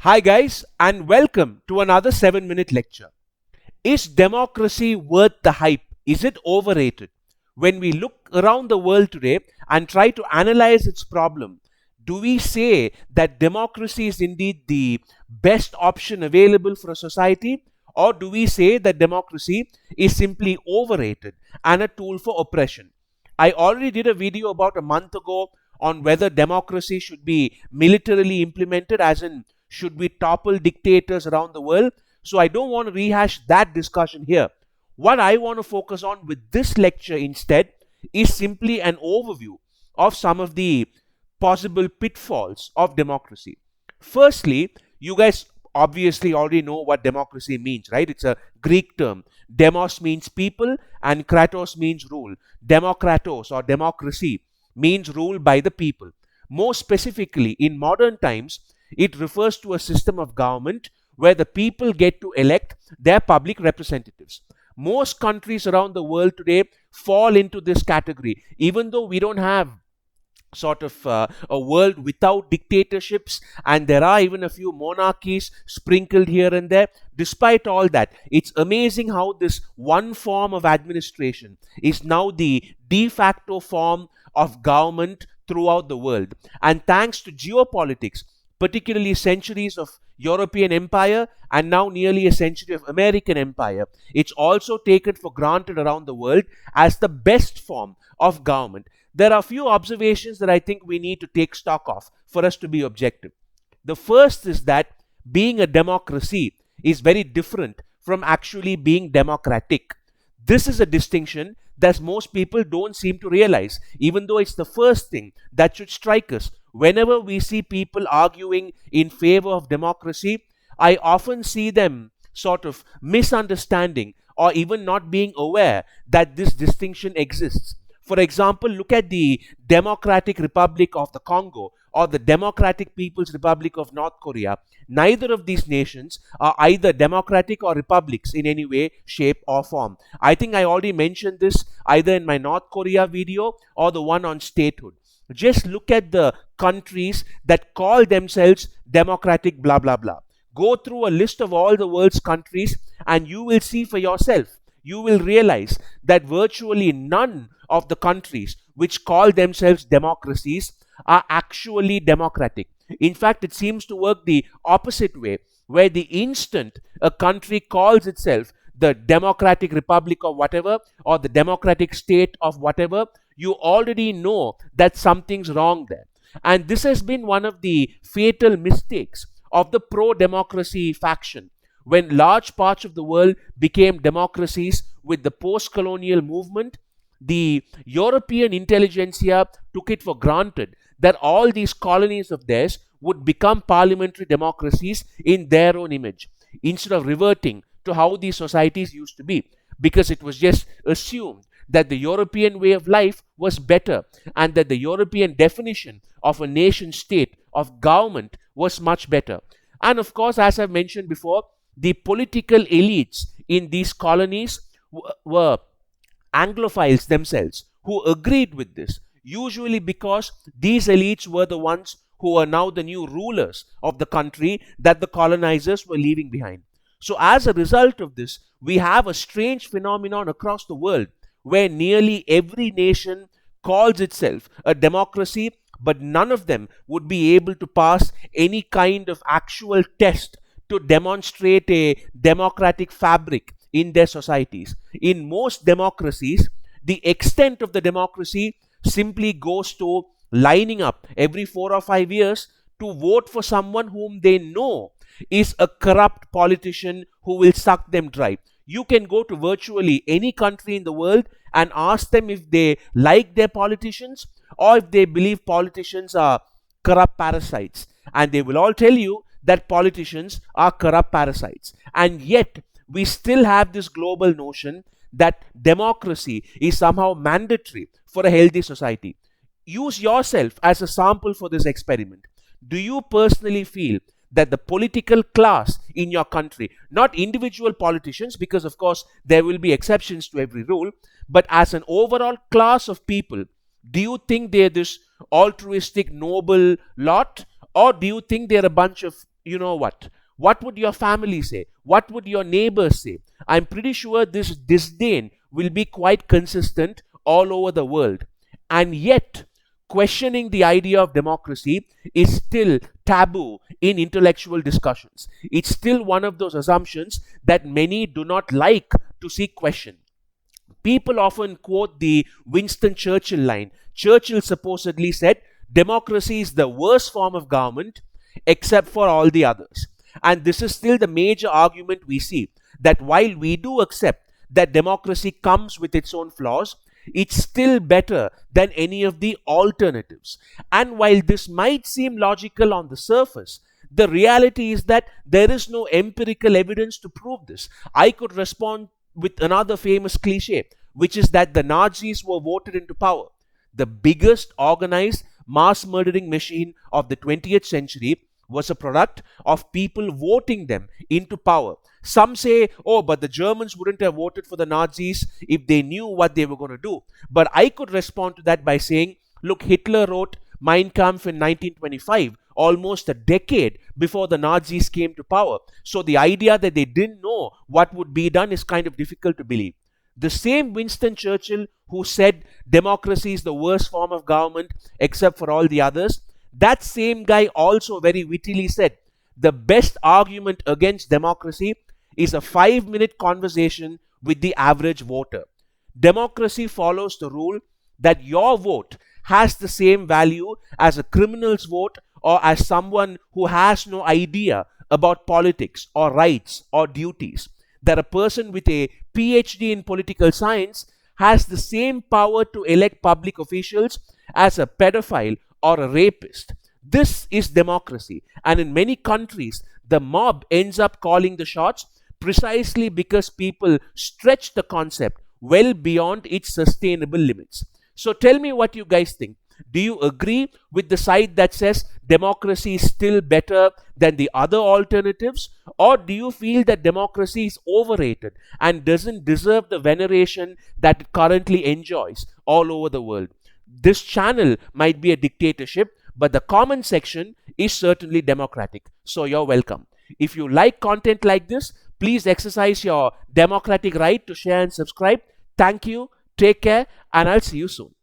Hi guys, and welcome to another 7-minute lecture. Is democracy worth the hype? Is it overrated? When we look around the world today and try to analyze its problem, do we say that democracy is indeed the best option available for a society? Or do we say that democracy is simply overrated and a tool for oppression? I already did a video about a month ago on whether democracy should be militarily implemented, as in, should we topple dictators around the world? So I don't want to rehash that discussion here. What I want to focus on with this lecture instead is simply an overview of some of the possible pitfalls of democracy. Firstly, you guys obviously already know what democracy means, right? It's a Greek term. Demos means people and kratos means rule. Demokratos or democracy means rule by the people. More specifically, in modern times, it refers to a system of government where the people get to elect their public representatives. Most countries around the world today fall into this category, even though we don't have a world without dictatorships, and there are even a few monarchies sprinkled here and there. Despite all that, it's amazing how this one form of administration is now the de facto form of government throughout the world. And thanks to geopolitics, particularly centuries of European empire and now nearly a century of American empire, it's also taken for granted around the world as the best form of government. There are a few observations that I think we need to take stock of for us to be objective. The first is that being a democracy is very different from actually being democratic. This is a distinction that most people don't seem to realize, even though it's the first thing that should strike us. Whenever we see people arguing in favor of democracy, I often see them sort of misunderstanding or even not being aware that this distinction exists. For example, look at the Democratic Republic of the Congo or the Democratic People's Republic of North Korea. Neither of these nations are either democratic or republics in any way, shape, or form. I think I already mentioned this either in my North Korea video or the one on statehood. Just look at the countries that call themselves democratic, blah, blah, blah. Go through a list of all the world's countries and you will see for yourself. You will realize that virtually none of the countries which call themselves democracies are actually democratic. In fact, it seems to work the opposite way, where the instant a country calls itself the Democratic Republic of whatever or the Democratic State of whatever, you already know that something's wrong there. And this has been one of the fatal mistakes of the pro-democracy faction. When large parts of the world became democracies with the post-colonial movement, the European intelligentsia took it for granted that all these colonies of theirs would become parliamentary democracies in their own image, instead of reverting to how these societies used to be, because it was just assumed that the European way of life was better and that the European definition of a nation state, of government, was much better. And of course, as I've mentioned before, the political elites in these colonies were Anglophiles themselves who agreed with this, usually because these elites were the ones who are now the new rulers of the country that the colonizers were leaving behind. So as a result of this, we have a strange phenomenon across the world where nearly every nation calls itself a democracy, but none of them would be able to pass any kind of actual test to demonstrate a democratic fabric in their societies. In most democracies, the extent of the democracy simply goes to lining up every 4 or 5 years to vote for someone whom they know is a corrupt politician who will suck them dry. You can go to virtually any country in the world and ask them if they like their politicians or if they believe politicians are corrupt parasites. And they will all tell you that politicians are corrupt parasites. And yet, we still have this global notion that democracy is somehow mandatory for a healthy society. Use yourself as a sample for this experiment. Do you personally feel that the political class in your country, not individual politicians, because of course there will be exceptions to every rule, but as an overall class of people, do you think they're this altruistic, noble lot? Or do you think they're a bunch of you know what? What would your family say? What would your neighbors say? I'm pretty sure this disdain will be quite consistent all over the world. And yet, questioning the idea of democracy is still taboo in intellectual discussions. It's still one of those assumptions that many do not like to see questioned. People often quote the Winston Churchill line. Churchill supposedly said, democracy is the worst form of government except for all the others. And this is still the major argument we see, that while we do accept that democracy comes with its own flaws, it's still better than any of the alternatives. And while this might seem logical on the surface, the reality is that there is no empirical evidence to prove this. I could respond with another famous cliche, which is that the Nazis were voted into power. The biggest organized mass murdering machine of the 20th century was a product of people voting them into power. Some say, oh, but the Germans wouldn't have voted for the Nazis if they knew what they were going to do. But I could respond to that by saying, look, Hitler wrote Mein Kampf in 1925, almost a decade before the Nazis came to power. So the idea that they didn't know what would be done is kind of difficult to believe. The same Winston Churchill who said democracy is the worst form of government except for all the others, that same guy also very wittily said, the best argument against democracy is a 5-minute conversation with the average voter. Democracy follows the rule that your vote has the same value as a criminal's vote or as someone who has no idea about politics or rights or duties. That a person with a PhD in political science has the same power to elect public officials as a pedophile or a rapist. This is democracy. And in many countries, the mob ends up calling the shots precisely because people stretch the concept well beyond its sustainable limits. So tell me what you guys think. Do you agree with the side that says democracy is still better than the other alternatives? Or do you feel that democracy is overrated and doesn't deserve the veneration that it currently enjoys all over the world? This channel might be a dictatorship, but the comment section is certainly democratic. So you're welcome. If you like content like this, please exercise your democratic right to share and subscribe. Thank you, take care, and I'll see you soon.